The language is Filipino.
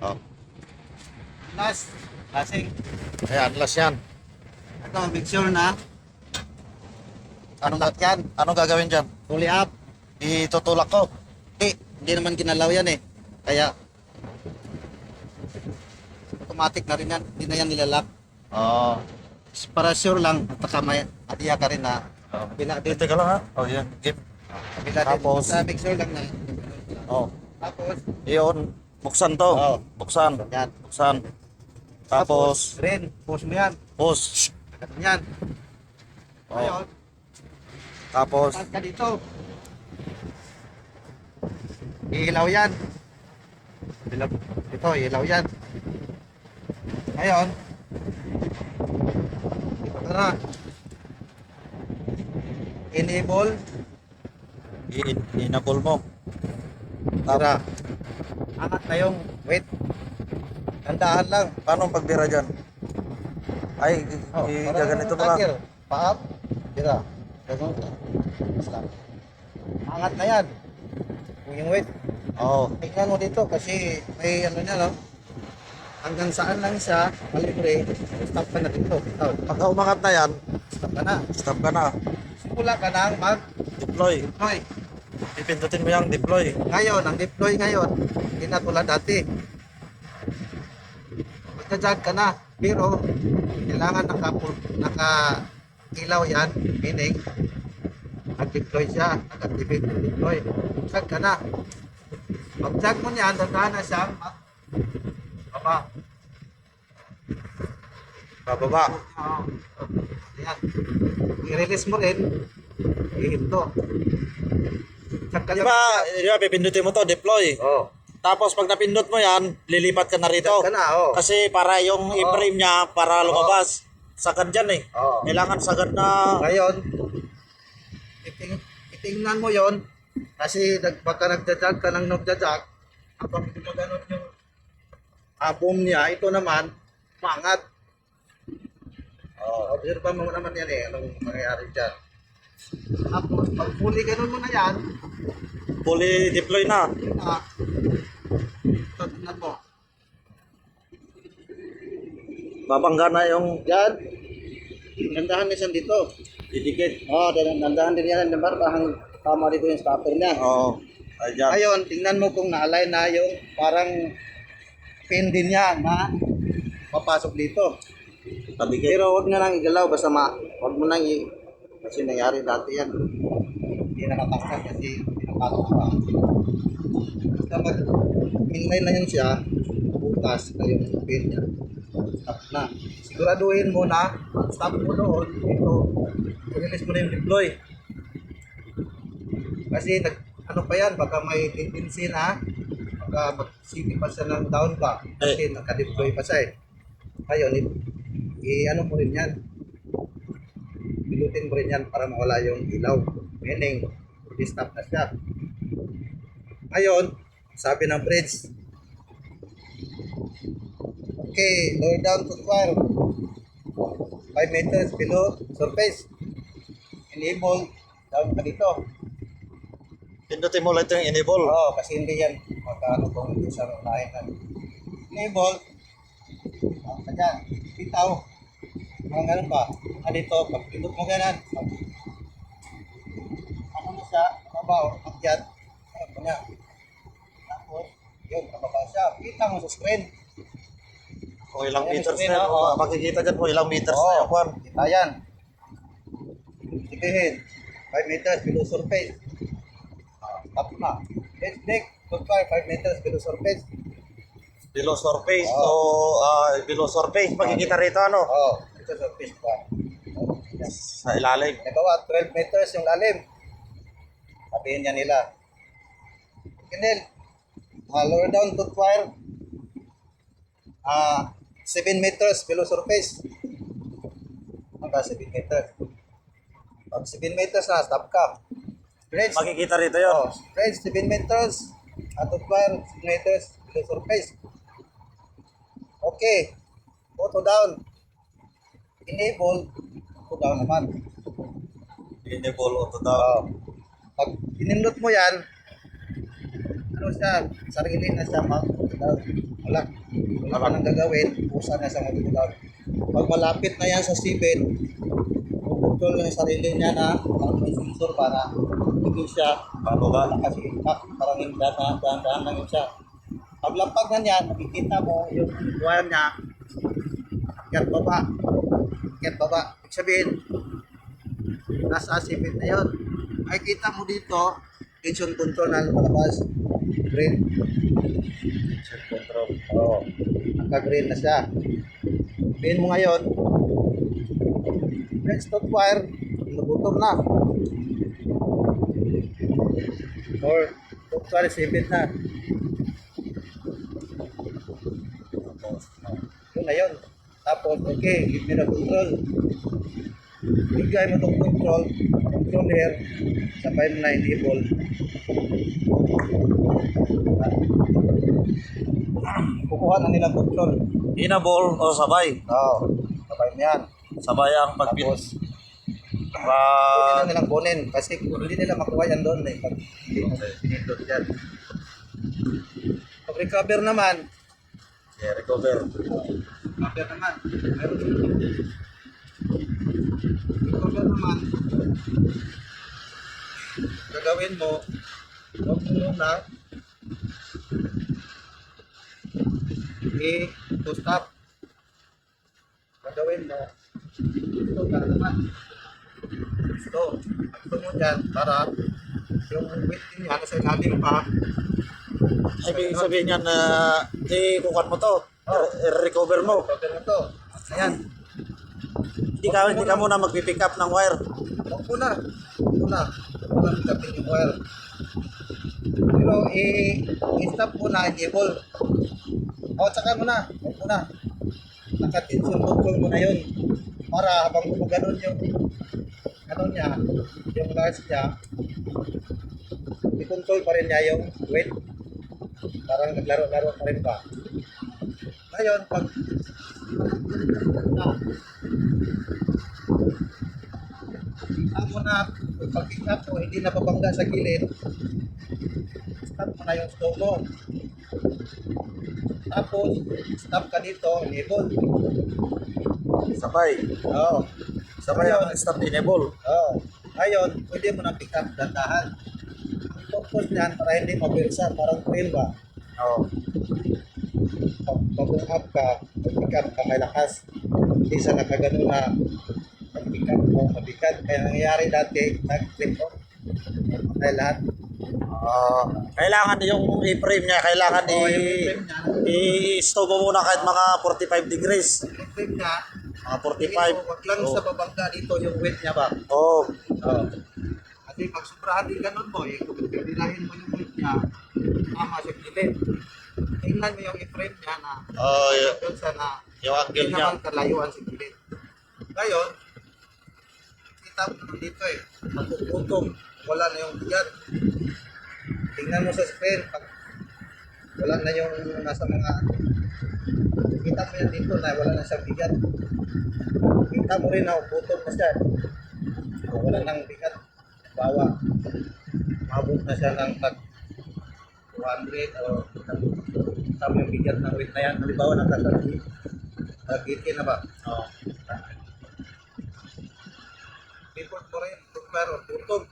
Oh. Last. Lasing. Ayan, last yan. Ito, make sure na Anong, contact yan. anong gagawin dyan? Fully up. Itutulak ko. Hindi naman ginalaw yan eh. Kaya, automatic na rin yan. Hindi na yan nilalak. Oh. Para sure lang, at saka may adiya ka rin na kabila din. Teka lang ha. Oh, yan. Game. Kabila din. Tapos? Basta make sure lang na. Oh. Tapos, Iyon. Buksan to. Oh. Buksan. yan. Buksan. Tapos, Rin, push mo yan. push. Ganun yan. Oh. Ngayon, Tapos, taas ka dito. Ilaw yan. Ito, ilaw yan. Ngayon, ito na. Enable. inabol mo. Tara. Angat na yung wait. Tandaan lang. Paano pagbira dyan? Ay, gaganito pala. Paap. Tira. Ganun. Basta. Angat na yan. Yung wait. Oo. Tingnan mo dito kasi may ano niya no. Hanggang saan lang siya, malibre, stop ka na dito. Bitaw. Pagka umangat na yan, Stop ka na. stop ka na. Simula ka nang Deploy. mag-deploy. Pipindutin mo yung deploy. Ngayon, ang deploy ngayon, hindi na tulad dati. Magja-jog ka na, pero kailangan naka-ilaw yan, meaning nag-deploy siya, nag-activate yung deploy. Jog ka na. Pag-jog mo niyan, dandahan na siyang baba. Bababa. Oo. Ayan. I-release mo rin, ihinto. Jog ka Di ba, pipindutin mo to, deploy. Oo. Tapos pag napindot mo yan, lilipat ka na rito. Jog ka na, oo. Kasi para yung i-frame niya, para lumabas. Sagad dyan eh. Oo. Kailangan sagad na. Ngayon, itingnan mo yon kasi baka nagja-jog ka ng nagja-jog, habang gumaganon yung boom niya, ito naman, mangat. Observe mo naman yan eh, anong mangyayari dyan. Tapos, pag fully ganun mo na yan, Fully deploy na. ito, tingnan mo. Babangga na yung Yan, nandahan niya dito. didikit. Nandahan din yan, parang tama dito yung stopper niya. Oo. Ayan. Ngayon, tingnan mo kung na-align na yung parang pin din niya na papasok dito. Padikit. Pero huwag na lang igalaw, basta huwag mo nang kasi nangyari dati yan. Hindi na natakpan kasi pinapasok pa. Basta mag-inline na yun siya, butas na yung pin niya. Stop na. Siguraduhin mo na, stop mo doon, ito, release mo na yung deploy. Kasi ano pa yan, baka may tendency na baka mag-city pa siya ng down back kasi naka-deploy pa siya eh. Ngayon, ano mo rin yan, pilutin mo rin yan para mawala yung ilaw, meaning stop na siya. Ngayon, sabi ng bridge, okay, lower down to wire 5 meters below surface, enable down ka dito. Pindutin mo lang ito yung enable. Oo, kasi hindi yan magkano kung hindi sa unahin na. Enable, kanya, bitaw. Ang ganun pa, dito, pag pindot mo ganan, ano na siya, mabaw, akyat, ano pa niya. Tapos, yun, kababa siya, kita mo sa screen. Kung ilang Ayan, meters screen, na. oo. Makikita dyan kung ilang meters na Oo, yung kwan. kita yan. Sabihin, 5 meters below surface. Stop na. Let's break, goodbye, 5 meters below surface. Below surface. Oo. So, below surface. Makikita rito ano? Oo, ito surface pa. Yan. Sa ilalim. Nagawa, 12 meters yung lalim. Sabihin niya nila. Kinil, lower down to wire. 7 meters below surface. Hanggang 7 meters. Pag 7 meters na, stop ka. Bridge. Makikita rito yun. Oh, bridge, 7 meters. Out of wire, 7 meters below surface. Okay. Auto down. Enable. Auto down naman. Enable auto daw. Oh. Pag pinindot mo yan, ano siya, sarili na siya down. Wala. Wala ka nang gagawin, pusa na sa motor down. Pag malapit na yan sa seatbelt, control ng sarili niya na may sensor para hindi siya Bababa. kasi impact, parang yung dahan lang yun siya. Paglampag na niya, nakikita mo yung wire niya, akyat baba. Akyat baba. Ibig sabihin, nasa seatbelt na yun. Ay kita mo dito, tension control na lumalabas. Green. Check control. Oo. Naka-green na siya. Pin mo ngayon, red stop wire, nagutom na. Or, stop wire, seatbelt na. Yun na yun. Tapos, okay, give me the control. Bigay mo itong controller, sabay mo na enable. Kukuha na nila control. Enable o sabay. Oo, sabay mo yan. Sabay ang pagpit. Tapos, pwede na nilang kunin kasi hindi nila makuha yan doon eh. Pag hindi mo pinindot yan. Pag recover naman, Yeah, recover. recover naman. Recover naman. Gagawin mo, huwag mo muna to stop. Gagawin mo, ito ka naman. Ito mo dyan para yung weight niya nasa ilalim pa. Ibig sabihin yan na ikukan mo to. I-recover mo. Recover mo to. Ayan. Hindi ka muna magpipick up ng wire. Huwag mo na. Kapit yung wire. Pero i-stop mo na, enable. O, tsaka mo na. Huwag mo na. Naka-tension control mo na yun. Para habang gumaganon yung niya, yung large niya, i-control pa rin niya yung weight. Parang naglaro-laro pa rin ba. Ngayon, pag pick up mo, hindi na babangga sa gilid, stop mo na yung stove mo. Tapos, stop ka dito, enable. Sabay. Oo. Sabay ang stop enable. Oo. Ngayon, pwede mo na pick up dandahan. Ang purpose niyan, para hindi mabirsa, parang trail ba? Oo. Pag up ka, pick up ka may lakas. Hindi sa nakagano na pag-pick up mo, mabigat. Kaya nangyayari dati, nag-trip mo. Kaya lahat. Kailangan yung i-frame niya, kailangan Oo, yung frame niya. i-stove mo muna kahit mga 45 degrees. Yung frame niya, Mga 45. wag lang sa babangga dito yung weight niya ba? Oo. Oo. Kasi pag sobrahan din ganun mo, kung pipirahin mo yung weight niya, tama sa gilid. Tingnan mo yung i-frame niya na doon sa na Yung angle hindi niya. naman kalayuan sa gilid. Ngayon, kita mo naman dito eh, pagpuputong, wala na yung bigat. Tingnan mo sa screen, pag wala na yung nasa mga, kita mo yan dito na wala na siyang bigat. Kita mo rin na putong na siya. Wala nang bigat. Bawa. Mabot na siya ng tag 200 o tama yung bigat ng weight na yan. Halimbawa ng tag 80 na ba? Oo. Report mo rin, pero putong.